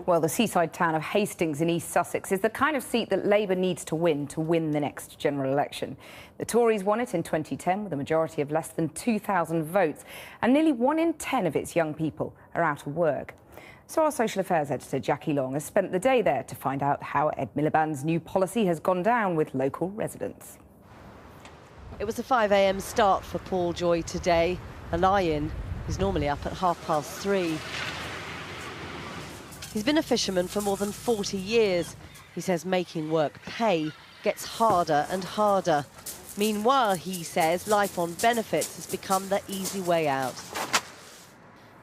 Well, the seaside town of Hastings in East Sussex is the kind of seat that Labour needs to win the next general election. The Tories won it in 2010 with a majority of less than 2,000 votes, and nearly 1 in 10 of its young people are out of work. So our social affairs editor, Jackie Long, has spent the day there to find out how Ed Miliband's new policy has gone down with local residents. It was a 5 a.m. start for Paul Joy today, a lie-in. He's normally up at 3:30. He's been a fisherman for more than 40 years. He says making work pay gets harder and harder. Meanwhile, he says life on benefits has become the easy way out.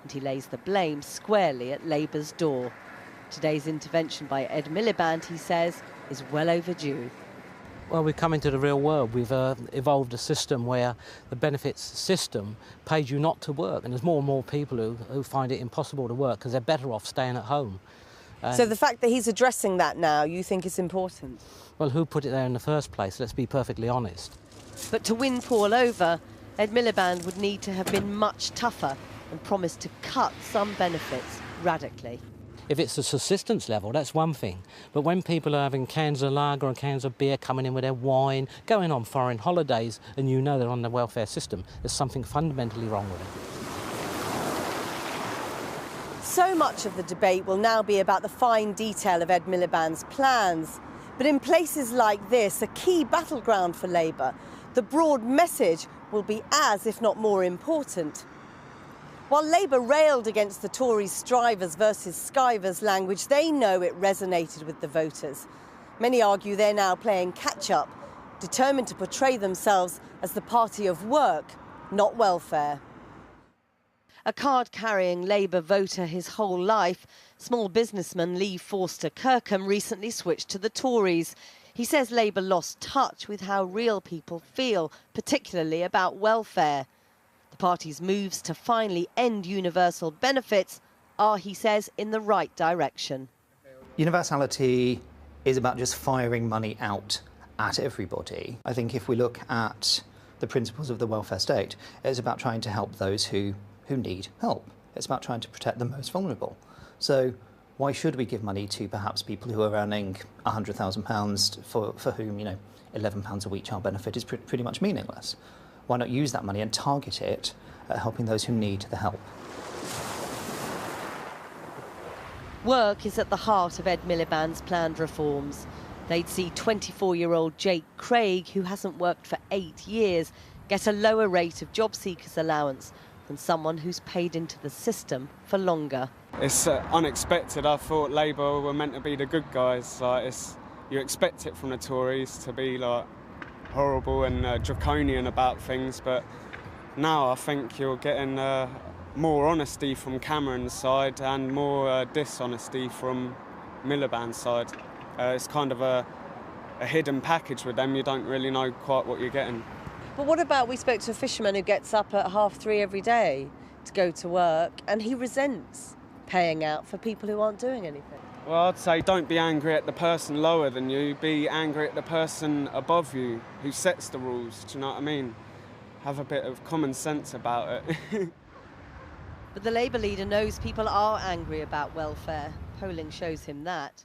And he lays the blame squarely at Labour's door. Today's intervention by Ed Miliband, he says, is well overdue. Well, we've come into the real world. We've evolved a system where the benefits system pays you not to work, and there's more and more people who find it impossible to work because they're better off staying at home. So the fact that he's addressing that now, you think is important? Well, who put it there in the first place? Let's be perfectly honest. But to win Paul over, Ed Miliband would need to have been much tougher and promised to cut some benefits radically. If it's a subsistence level, that's one thing. But when people are having cans of lager and cans of beer, coming in with their wine, going on foreign holidays, and you know they're on the welfare system, there's something fundamentally wrong with it. So much of the debate will now be about the fine detail of Ed Miliband's plans. But in places like this, a key battleground for Labour, the broad message will be as, if not more important. While Labour railed against the Tories' strivers versus skivers language, they know it resonated with the voters. Many argue they're now playing catch-up, determined to portray themselves as the party of work, not welfare. A card-carrying Labour voter his whole life, small businessman Lee Forster Kirkham recently switched to the Tories. He says Labour lost touch with how real people feel, particularly about welfare. The party's moves to finally end universal benefits are, he says, in the right direction. Universality is about just firing money out at everybody. I think if we look at the principles of the welfare state, it's about trying to help those who need help. It's about trying to protect the most vulnerable. So why should we give money to perhaps people who are earning £100,000 for whom, £11 a week child benefit is pretty much meaningless? Why not use that money and target it at helping those who need the help? Work is at the heart of Ed Miliband's planned reforms. They'd see 24-year-old Jake Craig, who hasn't worked for 8 years, get a lower rate of job seekers allowance than someone who's paid into the system for longer. It's unexpected. I thought Labour were meant to be the good guys. You expect it from the Tories to be horrible and draconian about things, but now I think you're getting more honesty from Cameron's side and more dishonesty from Miliband's side. It's kind of a hidden package with them. You don't really know quite what you're getting. But what about, we spoke to a fisherman who gets up at 3:30 every day to go to work, and he resents paying out for people who aren't doing anything. Well, I'd say don't be angry at the person lower than you, be angry at the person above you who sets the rules, do you know what I mean? Have a bit of common sense about it. But the Labour leader knows people are angry about welfare. Polling shows him that.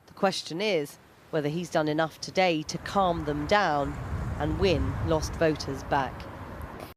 The question is whether he's done enough today to calm them down and win lost voters back.